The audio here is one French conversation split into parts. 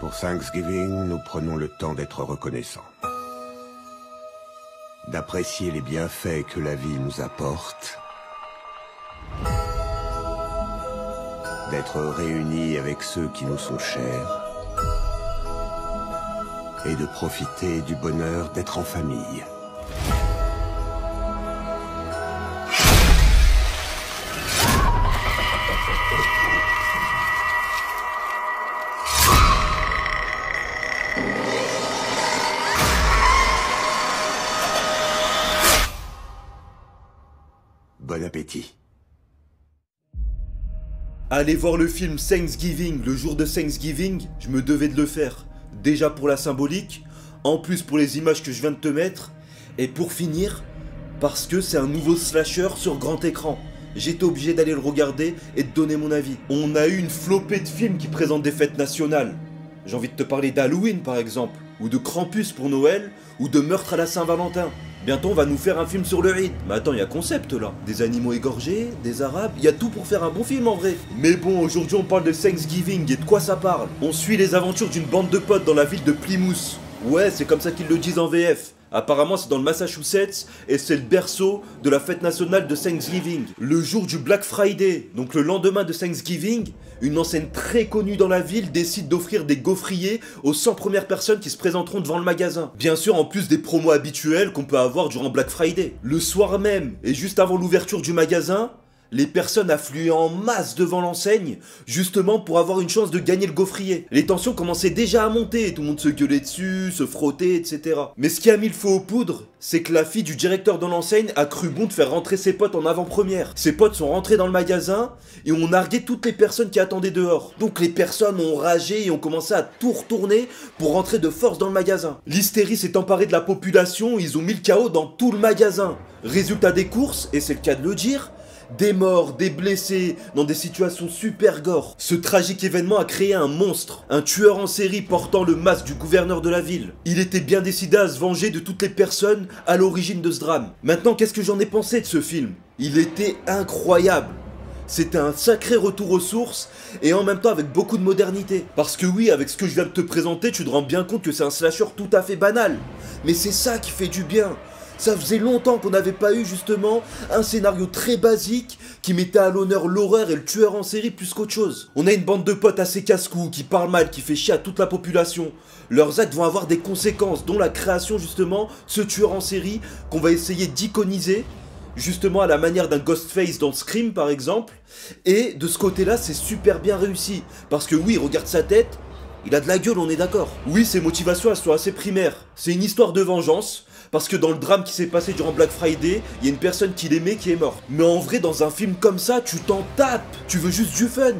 Pour Thanksgiving, nous prenons le temps d'être reconnaissants. D'apprécier les bienfaits que la vie nous apporte. D'être réunis avec ceux qui nous sont chers. Et de profiter du bonheur d'être en famille. Bon appétit. Aller voir le film Thanksgiving, le jour de Thanksgiving, je me devais de le faire. Déjà pour la symbolique, en plus pour les images que je viens de te mettre, et pour finir, parce que c'est un nouveau slasher sur grand écran. J'étais obligé d'aller le regarder et de donner mon avis. On a eu une flopée de films qui présentent des fêtes nationales. J'ai envie de te parler d'Halloween par exemple, ou de Krampus pour Noël, ou de Meurtre à la Saint-Valentin. Bientôt on va nous faire un film sur le Eid. Mais attends, il y a concept là. Des animaux égorgés, des arabes, il y a tout pour faire un bon film en vrai. Mais bon, aujourd'hui on parle de Thanksgiving et de quoi ça parle? On suit les aventures d'une bande de potes dans la ville de Plymouth. Ouais, c'est comme ça qu'ils le disent en VF. Apparemment c'est dans le Massachusetts et c'est le berceau de la fête nationale de Thanksgiving. Le jour du Black Friday, donc le lendemain de Thanksgiving, une enseigne très connue dans la ville décide d'offrir des gaufriers aux 100 premières personnes qui se présenteront devant le magasin. Bien sûr en plus des promos habituels qu'on peut avoir durant Black Friday. Le soir même et juste avant l'ouverture du magasin, les personnes affluaient en masse devant l'enseigne, justement pour avoir une chance de gagner le gaufrier. Les tensions commençaient déjà à monter, tout le monde se gueulait dessus, se frottait, etc. Mais ce qui a mis le feu aux poudres, c'est que la fille du directeur de l'enseigne a cru bon de faire rentrer ses potes en avant-première. Ses potes sont rentrés dans le magasin et ont nargué toutes les personnes qui attendaient dehors. Donc les personnes ont ragé et ont commencé à tout retourner pour rentrer de force dans le magasin. L'hystérie s'est emparée de la population, ils ont mis le chaos dans tout le magasin. Résultat des courses, et c'est le cas de le dire, des morts, des blessés, dans des situations super gore. Ce tragique événement a créé un monstre, un tueur en série portant le masque du gouverneur de la ville. Il était bien décidé à se venger de toutes les personnes à l'origine de ce drame. Maintenant, qu'est-ce que j'en ai pensé de ce film? Il était incroyable. C'était un sacré retour aux sources et en même temps avec beaucoup de modernité. Parce que oui, avec ce que je viens de te présenter, tu te rends bien compte que c'est un slasher tout à fait banal. Mais c'est ça qui fait du bien. Ça faisait longtemps qu'on n'avait pas eu justement un scénario très basique qui mettait à l'honneur l'horreur et le tueur en série plus qu'autre chose. On a une bande de potes assez casse-cou, qui parlent mal, qui fait chier à toute la population. Leurs actes vont avoir des conséquences, dont la création justement de ce tueur en série qu'on va essayer d'iconiser, justement à la manière d'un Ghostface dans Scream par exemple. Et de ce côté-là, c'est super bien réussi. Parce que oui, regarde sa tête, il a de la gueule, on est d'accord. Oui, ses motivations, elles sont assez primaires. C'est une histoire de vengeance. Parce que dans le drame qui s'est passé durant Black Friday, il y a une personne qu'il aimait qui est morte. Mais en vrai, dans un film comme ça, tu t'en tapes. Tu veux juste du fun.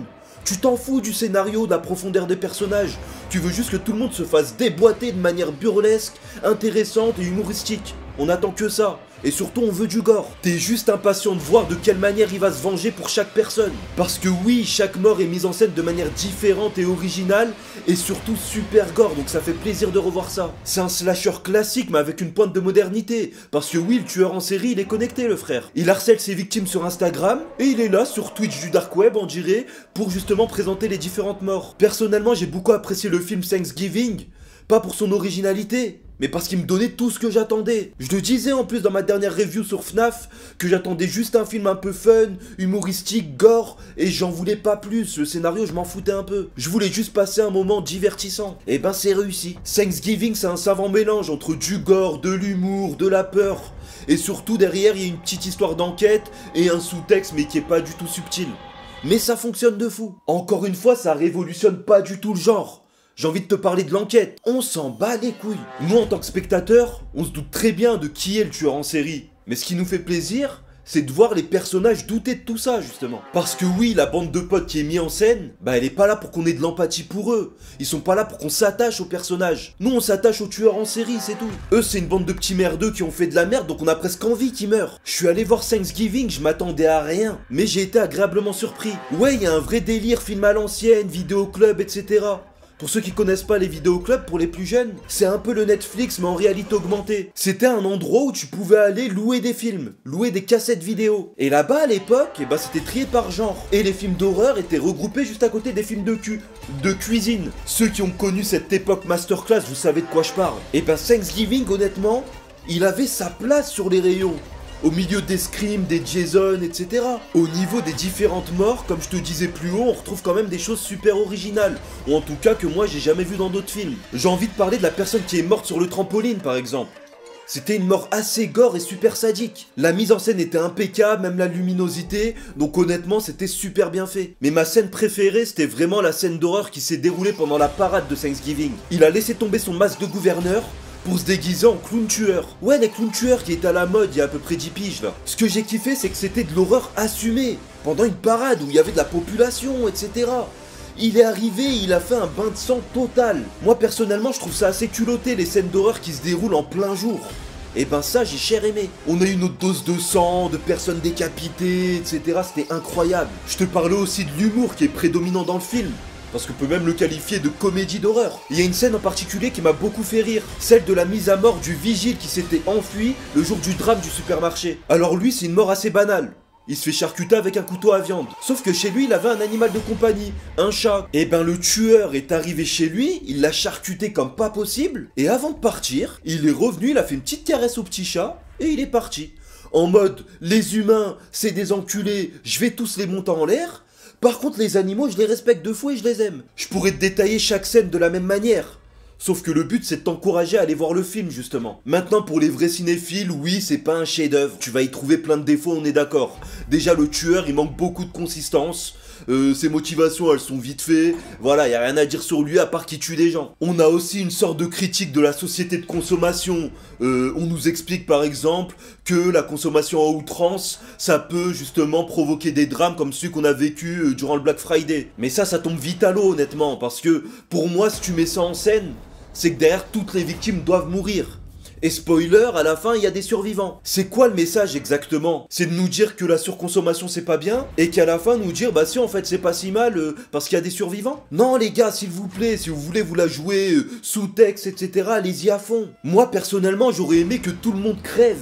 Tu t'en fous du scénario, de la profondeur des personnages. Tu veux juste que tout le monde se fasse déboîter de manière burlesque, intéressante et humoristique. On attend que ça. Et surtout, on veut du gore. T'es juste impatient de voir de quelle manière il va se venger pour chaque personne. Parce que oui, chaque mort est mise en scène de manière différente et originale, et surtout super gore, donc ça fait plaisir de revoir ça. C'est un slasher classique, mais avec une pointe de modernité. Parce que oui, le tueur en série, il est connecté, le frère. Il harcèle ses victimes sur Instagram, et il est là, sur Twitch du Dark Web, on dirait, pour justement présenter les différentes morts. Personnellement, j'ai beaucoup apprécié le film Thanksgiving, pas pour son originalité, mais parce qu'il me donnait tout ce que j'attendais. Je le disais en plus dans ma dernière review sur FNAF, que j'attendais juste un film un peu fun, humoristique, gore, et j'en voulais pas plus, le scénario je m'en foutais un peu. Je voulais juste passer un moment divertissant. Et ben c'est réussi. Thanksgiving c'est un savant mélange entre du gore, de l'humour, de la peur, et surtout derrière il y a une petite histoire d'enquête et un sous-texte mais qui est pas du tout subtil. Mais ça fonctionne de fou. Encore une fois, ça révolutionne pas du tout le genre. J'ai envie de te parler de l'enquête. On s'en bat les couilles. Nous, en tant que spectateurs, on se doute très bien de qui est le tueur en série. Mais ce qui nous fait plaisir, c'est de voir les personnages douter de tout ça, justement. Parce que oui, la bande de potes qui est mise en scène, bah elle est pas là pour qu'on ait de l'empathie pour eux. Ils sont pas là pour qu'on s'attache aux personnages. Nous, on s'attache aux tueurs en série, c'est tout. Eux, c'est une bande de petits merdeux qui ont fait de la merde, donc on a presque envie qu'ils meurent. Je suis allé voir Thanksgiving, je m'attendais à rien. Mais j'ai été agréablement surpris. Ouais, il y a un vrai délire, film à l'ancienne, vidéoclub, etc. Pour ceux qui connaissent pas les vidéoclubs, pour les plus jeunes, c'est un peu le Netflix mais en réalité augmentée. C'était un endroit où tu pouvais aller louer des films, louer des cassettes vidéo. Et là-bas à l'époque, eh ben, c'était trié par genre. Et les films d'horreur étaient regroupés juste à côté des films de cuisine. Ceux qui ont connu cette époque masterclass, vous savez de quoi je parle. Et ben Thanksgiving, honnêtement, il avait sa place sur les rayons. Au milieu des Scream, des Jason, etc. Au niveau des différentes morts, comme je te disais plus haut, on retrouve quand même des choses super originales. Ou en tout cas que moi j'ai jamais vu dans d'autres films. J'ai envie de parler de la personne qui est morte sur le trampoline par exemple. C'était une mort assez gore et super sadique. La mise en scène était impeccable, même la luminosité, donc honnêtement c'était super bien fait. Mais ma scène préférée c'était vraiment la scène d'horreur qui s'est déroulée pendant la parade de Thanksgiving. Il a laissé tomber son masque de gouverneur pour se déguiser en clown tueur. Ouais, les clowns tueurs qui étaient à la mode il y a à peu près 10 piges là. Ce que j'ai kiffé, c'est que c'était de l'horreur assumée. Pendant une parade où il y avait de la population, etc. Il est arrivé, il a fait un bain de sang total. Moi personnellement, je trouve ça assez culotté les scènes d'horreur qui se déroulent en plein jour. Et ben ça, j'ai cher aimé. On a eu notre dose de sang, de personnes décapitées, etc. C'était incroyable. Je te parlais aussi de l'humour qui est prédominant dans le film. Parce qu'on peut même le qualifier de comédie d'horreur. Il y a une scène en particulier qui m'a beaucoup fait rire, celle de la mise à mort du vigile qui s'était enfui le jour du drame du supermarché. Alors lui, c'est une mort assez banale. Il se fait charcuter avec un couteau à viande. Sauf que chez lui, il avait un animal de compagnie, un chat. Et ben le tueur est arrivé chez lui, il l'a charcuté comme pas possible, et avant de partir, il est revenu, il a fait une petite caresse au petit chat, et il est parti. En mode, les humains, c'est des enculés, je vais tous les monter en l'air. Par contre, les animaux, je les respecte de fou et je les aime. Je pourrais te détailler chaque scène de la même manière. Sauf que le but, c'est de t'encourager à aller voir le film, justement. Maintenant, pour les vrais cinéphiles, oui, c'est pas un chef-d'œuvre. Tu vas y trouver plein de défauts, on est d'accord. Déjà, le tueur, il manque beaucoup de consistance. Ses motivations, elles sont vite faites. Voilà, y a rien à dire sur lui à part qu'il tue des gens. On a aussi une sorte de critique de la société de consommation. On nous explique par exemple que la consommation à outrance, ça peut justement provoquer des drames comme celui qu'on a vécu durant le Black Friday. Mais ça tombe vite à l'eau honnêtement, parce que pour moi, si tu mets ça en scène, c'est que derrière toutes les victimes doivent mourir. Et spoiler, à la fin, il y a des survivants. C'est quoi le message exactement? C'est de nous dire que la surconsommation c'est pas bien, et qu'à la fin nous dire bah si en fait c'est pas si mal parce qu'il y a des survivants? Non les gars, s'il vous plaît, si vous voulez vous la jouer sous texte, etc., allez-y à fond. Moi personnellement, j'aurais aimé que tout le monde crève.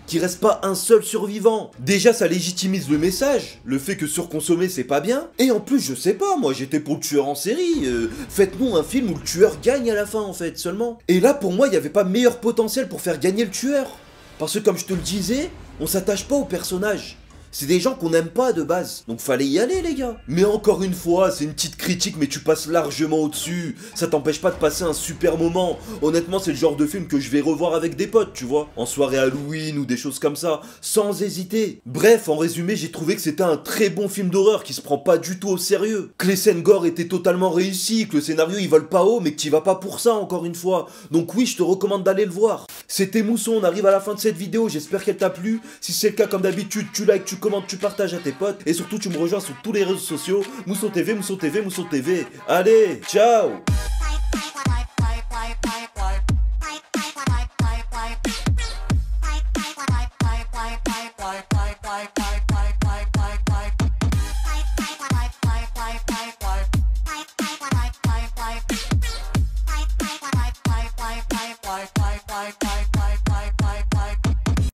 Qu'il reste pas un seul survivant. Déjà ça légitimise le message, le fait que surconsommer c'est pas bien. Et en plus je sais pas, moi j'étais pour le tueur en série. Faites-nous un film où le tueur gagne à la fin en fait seulement. Et là pour moi il y avait pas meilleur potentiel pour faire gagner le tueur. Parce que comme je te le disais, on s'attache pas au personnage. C'est des gens qu'on n'aime pas de base. Donc fallait y aller les gars. Mais encore une fois, c'est une petite critique mais tu passes largement au-dessus. Ça t'empêche pas de passer un super moment. Honnêtement c'est le genre de film que je vais revoir avec des potes, tu vois. En soirée Halloween ou des choses comme ça. Sans hésiter. Bref, en résumé, j'ai trouvé que c'était un très bon film d'horreur qui se prend pas du tout au sérieux. Que les scènes gore étaient totalement réussies. Que le scénario il vole pas haut mais que t'y vas pas pour ça encore une fois. Donc oui, je te recommande d'aller le voir. C'était Mousson, on arrive à la fin de cette vidéo. J'espère qu'elle t'a plu. Si c'est le cas, comme d'habitude, tu likes, tu commentes, tu partages à tes potes et surtout tu me rejoins sur tous les réseaux sociaux. Mousson TV, Mousson TV, Mousson TV. Allez, ciao!